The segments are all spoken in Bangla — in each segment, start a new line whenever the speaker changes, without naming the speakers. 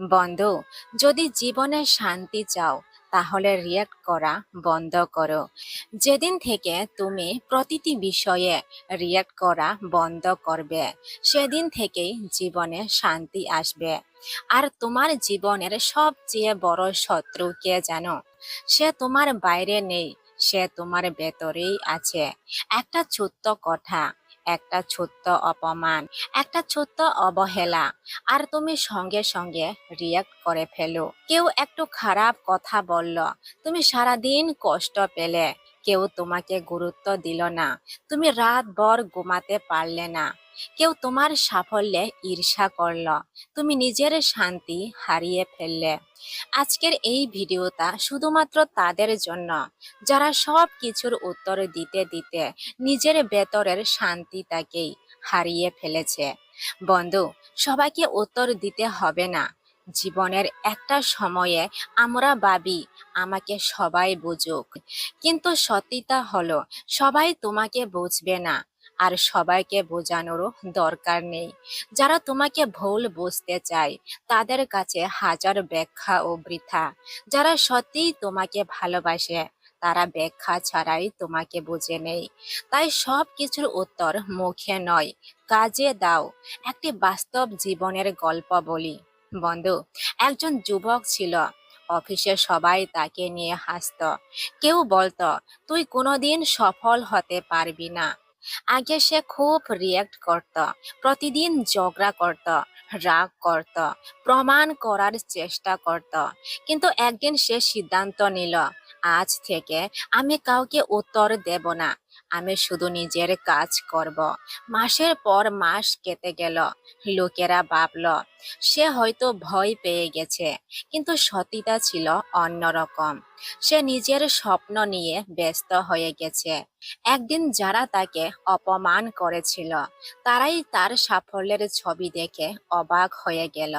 বন্ধু, যদি জীবনে শান্তি চাও তাহলে রিয়েক্ট করা বন্ধ করো। যেদিন থেকে তুমি প্রতিটি বিষয়ে রিয়েক্ট করা বন্ধ করবে, সেদিন থেকেই জীবনে শান্তি আসবে। আর তোমার জীবনের সবচেয়ে বড় শত্রু কে জানো? সে তোমার বাইরে নেই, সে তোমার ভেতরেই আছে। একটা ছোট্ট কথা, একটা ছোট্ট অপমান, একটা ছোট্ট অবহেলা, আর তুমি সঙ্গে সঙ্গে রিয়াক্ট করে ফেলো। কেউ একটু খারাপ কথা বলল, তুমি সারাদিন কষ্ট পেলে। কেউ তোমাকে গুরুত্ব দিল না, তুমি রাত ভর ঘুমাতে পারলে না। কেউ তোমার সাফল্যে ঈর্ষা করল, তুমি নিজের শান্তি হারিয়ে ফেললে। আজকের এই ভিডিওটা শুধুমাত্র তাদের জন্য যারা সব কিছুর উত্তর দিতে দিতে নিজের ভেতরের শান্তিটাকেই হারিয়ে ফেলেছে। বন্ধু, সবাইকে উত্তর দিতে হবে না। জীবনের একটা সময়ে আমরা ভাবি আমাকে সবাই বুঝুক, কিন্তু সত্যিটা হলো সবাই তোমাকে বুঝবে না। আর সবাইকে বোঝানোরও দরকার নেই। যারা তোমাকে ভুল বুঝতে চায় তাদের কাছে হাজার ব্যাখ্যা ও বৃথা। যারা সত্যিই তোমাকে ভালোবাসে তারা ব্যাখ্যা ছাড়াই তোমাকে বুঝে নেই। তাই সব কিছুর উত্তর মুখে নয়, কাজে দাও। একটি বাস্তব জীবনের গল্প বলি। বন্ধু, একজন যুবক ছিল। অফিসে সবাই তাকে নিয়ে হাসতো। কেউ বলতো, তুই কোনোদিন সফল হতে পারবি না। আগে সে খুব রিয়েক্ট করত, প্রতিদিন ঝগড়া করত, রাগ করত, প্রমাণ করার চেষ্টা করত। কিন্তু একদিন সে সিদ্ধান্ত নিল, আজ থেকে আমি কাউকে উত্তর দেব না, আমি শুধু নিজের কাজ করব। মাসের পর মাস কেটে গেল। লোকেরা ভাবল সে হয়তো ভয় পেয়ে গেছে, কিন্তু সত্যিটা ছিল অন্যরকম। সে নিজের স্বপ্ন নিয়ে ব্যস্ত হয়ে গেছে। একদিন যারা তাকে অপমান করেছিল তারাই তার সাফল্যের ছবি দেখে অবাক হয়ে গেল।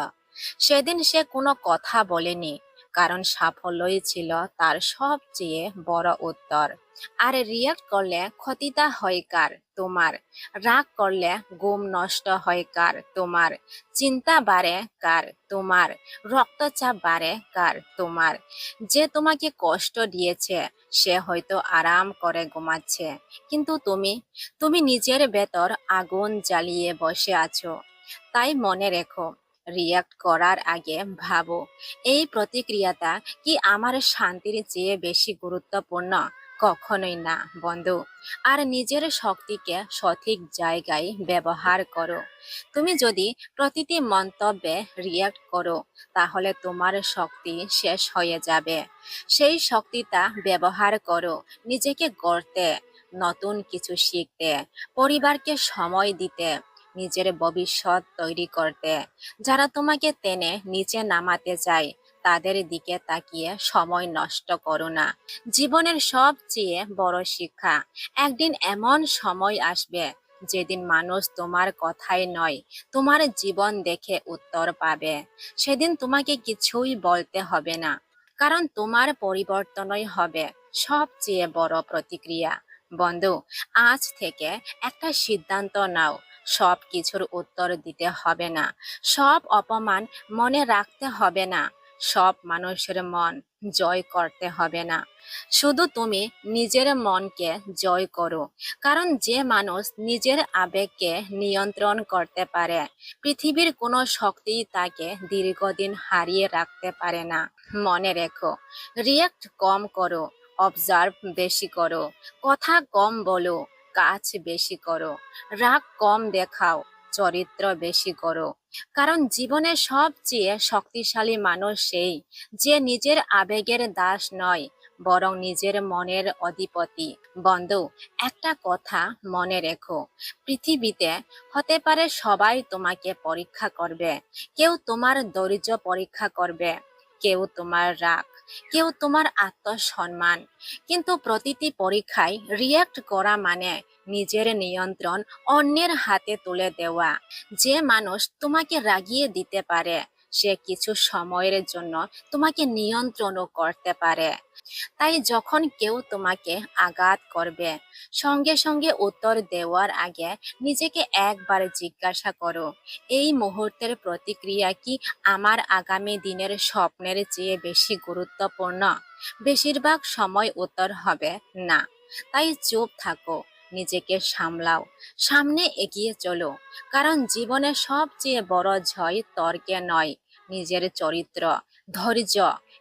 সেদিন সে কোনো কথা বলেনি, কারণ সাফল্যই ছিল তার সবচেয়ে বড় উত্তর। আর রিয়াক্ট করলে ক্ষতিটা হয় কার? তোমার। রাগ করলে ঘুম নষ্ট হয় কার? তোমার। চিন্তা বাড়ে কার? তোমার। রক্তচাপ বাড়ে কার? তোমার। যে তোমাকে কষ্ট দিয়েছে সে হয়তো আরাম করে ঘুমাচ্ছে, কিন্তু তুমি তুমি নিজের ভেতর আগুন জ্বালিয়ে বসে আছো। তাই মনে রেখো, রিয়াক্ট করার আগে ভাবো, এই প্রতিক্রিয়াটা কি আমার শান্তির চেয়ে বেশি গুরুত্বপূর্ণ? কখনোই না, বন্ধু। আর নিজের শক্তিকে সঠিক জায়গায় ব্যবহার করো। তুমি যদি প্রতিটি মন্তব্যে রিয়াক্ট করো তাহলে তোমার শক্তি শেষ হয়ে যাবে। সেই শক্তিটা ব্যবহার করো নিজেকে গড়তে, নতুন কিছু শিখতে, পরিবারকে সময় দিতে, নিজের ভবিষ্যৎ তৈরি করতে। যারা তোমাকে টেনে নিচে নামাতে চায় তাদের দিকে তাকিয়ে সময় নষ্ট করো না। জীবনের সবচেয়ে বড় শিক্ষা, একদিন এমন সময় আসবে যেদিন মানুষ তোমার কথাই নয়, তোমার জীবন দেখে উত্তর পাবে। সেদিন তোমাকে কিছুই বলতে হবে না, কারণ তোমার পরিবর্তনই হবে সবচেয়ে বড় প্রতিক্রিয়া। বন্ধু, আজ থেকে একটা সিদ্ধান্ত নাও, সব কিছুর উত্তর দিতে হবে না, সব অপমান মনে রাখতে হবে না, সব মানুষের মন জয় করতে হবে না। শুধু তুমি নিজের মনকে জয় করো, কারণ যে মানুষ নিজের আবেগকে নিয়ন্ত্রণ করতে পারে পৃথিবীর কোনো শক্তি তাকে দীর্ঘদিন হারিয়ে রাখতে পারে না। মনে রেখো, রিয়াক্ট কম করো, অবজার্ভ বেশি করো, কথা কম বলো, কাজ বেশি করো, রাগ কম দেখাও, চরিত্র বেশি করো। কারণ জীবনে সবচেয়ে শক্তিশালী মানুষ সেই যে নিজের আবেগের দাস নয়, বরং নিজের মনের অধিপতি। বন্ধু, একটা কথা মনে রেখো, পৃথিবীতে হতে পারে সবাই তোমাকে পরীক্ষা করবে। কেউ তোমার ধৈর্য পরীক্ষা করবে, কেউ তোমার রাগ, কেউ তোমার আত্মসম্মান। কিন্তু প্রতিটি পরীক্ষায় রিয়াক্ট করা মানে নিজের নিয়ন্ত্রণ অন্যের হাতে তুলে দেওয়া। যে মানুষ তোমাকে রাগিয়ে দিতে পারে সে কিছু সময়ের জন্য তোমাকে নিয়ন্ত্রণও করতে পারে। তাই যখন কেউ তোমাকে আঘাত করবে, সঙ্গে সঙ্গে উত্তর দেওয়ার আগে নিজেকে একবার জিজ্ঞাসা করো, এই মুহূর্তের প্রতিক্রিয়া কি আমার আগামী দিনের স্বপ্নের চেয়ে বেশি গুরুত্বপূর্ণ? বেশিরভাগ সময় উত্তর হবে না। তাই চুপ থাকো, নিজেকে সামলাও, সামনে এগিয়ে চলো। কারণ জীবনের সবচেয়ে বড় জয় তর্কে নয়, নিজের চরিত্র, ধৈর্য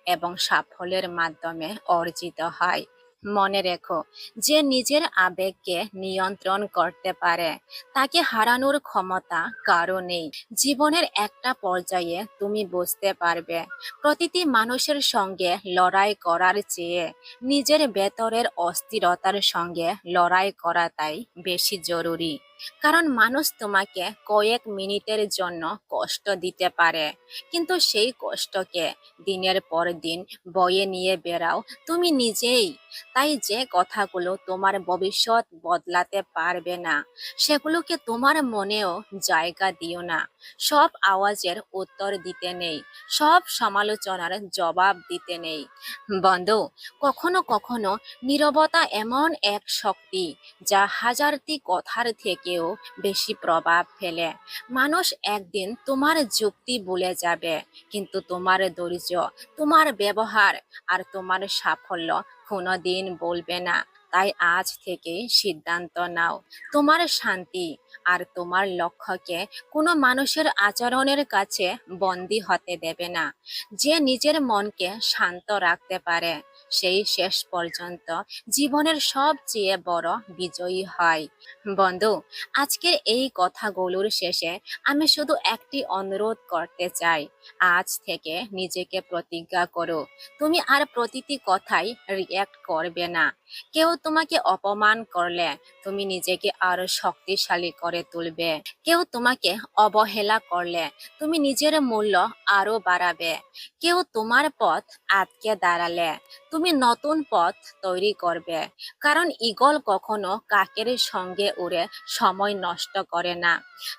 এবং সাফল্যের মাধ্যমে অর্জিত হয়। মনে রেখো, যে নিজের আবেগকে নিয়ন্ত্রণ করতে পারে তাকে হারানোর ক্ষমতা কারো নেই। জীবনের একটা পর্যায়ে তুমি বুঝতে পারবে, প্রতিটি মানুষের সঙ্গে লড়াই করার চেয়ে নিজের ভেতরের অস্থিরতার সঙ্গে লড়াই করাটাই বেশি জরুরি। কারণ মানুষ তোমাকে কয়েক মিনিটের জন্য কষ্ট দিতে পারে, কিন্তু সেই কষ্টকে দিনের পর দিন বয়ে নিয়ে বেড়াও তুমি নিজেই। তাই যে কথাগুলো তোমার ভবিষ্যৎ বদলাতে পারবে না, সেগুলোকে তোমার মনেও জায়গা দিও না। সব আওয়াজের উত্তর দিতে নেই, সব সমালোচনার জবাব দিতে নেই। বন্ধু, কখনো কখনো নীরবতা এমন এক শক্তি যা হাজারটি কথার থেকেও বেশি প্রভাব ফেলে। মানুষ একদিন তোমার যুক্তি ভুলে যাবে, কিন্তু তোমার ধৈর্য, তোমার ব্যবহার আর তোমার সাফল্য কোনোদিন বলবে না। তাই আজ থেকে সিদ্ধান্ত নাও, তোমার শান্তি আর তোমার লক্ষ্যকে কোনো মানুষের আচরণের কাছে বন্দী হতে দেবে না। যে নিজের মনকে শান্ত রাখতে পারে সেই শেষ পর্যন্ত জীবনের সবচেয়ে বড় বিজয়ী হয়। বন্ধু, আজকের এই কথাগুলোর শেষে আমি শুধু একটি অনুরোধ করতে চাই। আজ থেকে নিজেকে প্রতিজ্ঞা করো, তুমি আর প্রতিটি কথাই রিঅ্যাক্ট করবে না। কেউ তোমাকে অপমান করলে তুমি নিজেকে আরো শক্তিশালী করে তুলবে। কেউ তোমাকে অবহেলা করলে তুমি নিজের মূল্য আরো বাড়াবে। কেউ তোমার পথ আটকে দাঁড়ালে তুমি নতুন পথ তৈরি করবে। কারণ ঈগল কখনো কাকের সঙ্গে উড়ে সময় নষ্ট করে না,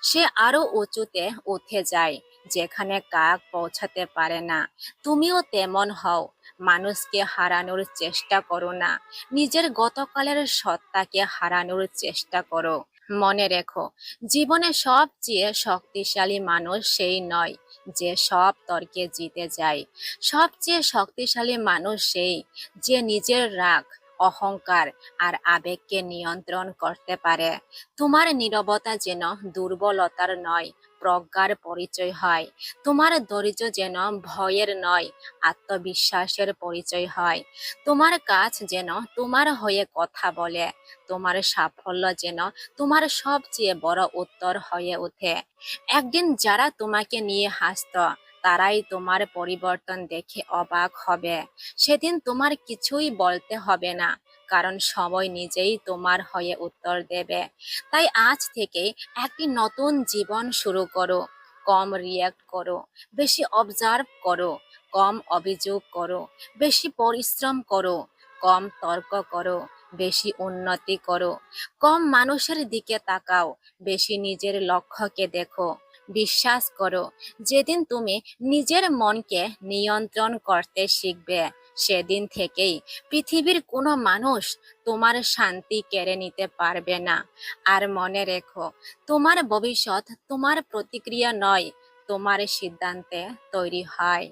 সে আরো উঁচুতে উঠে যায় যেখানে কাক পৌঁছাতে পারে না। তুমিও তেমন হও, মানুষকে হারানোর চেষ্টা করো না, নিজের গতকালের সত্তাকে হারানোর চেষ্টা করো। মনে রেখো, জীবনে সবচেয়ে শক্তিশালী মানুষ সেই নয় যে সব তর্কে জিতে যায়। সবচেয়ে শক্তিশালী মানুষ সেই যে নিজের রাগ, অহংকার আর আবেগকে নিয়ন্ত্রণ করতে পারে। তোমার নীরবতা যেন দুর্বলতার নয়, প্রজ্ঞার পরিচয় হয়। তোমার ধৈর্য যেন ভয়ের নয়, আত্মবিশ্বাসের পরিচয় হয়। তোমার কাজ যেন তোমার হয়ে কথা বলে, তোমার সাফল্য যেন তোমার সবচেয়ে বড় উত্তর হয়ে ওঠে। একদিন যারা তোমাকে নিয়ে হাসতো তারাই তোমার পরিবর্তন দেখে অবাক হবে। সেদিন তোমার কিছুই বলতে হবে না, কারণ সময় নিজেই তোমার হয়ে উত্তর দেবে। তাই আজ থেকে একটি নতুন জীবন শুরু করো। কম রিয়্যাক্ট করো, বেশি অবজার্ভ করো, কম অভিযোগ করো, বেশি পরিশ্রম করো, কম তর্ক করো, বেশি উন্নতি করো, কম মানুষের দিকে তাকাও, বেশি নিজের লক্ষ্যকে দেখো। বিশ্বাস করো, যেদিন তুমি নিজের মনকে নিয়ন্ত্রণ করতে শিখবে, সেদিন থেকেই পৃথিবীর কোনো মানুষ তোমার শান্তি কেড়ে নিতে পারবে না। আর মনে রেখো, তোমার ভবিষ্যৎ তোমার প্রতিক্রিয়া নয়, তোমার সিদ্ধান্তে তৈরি হয়।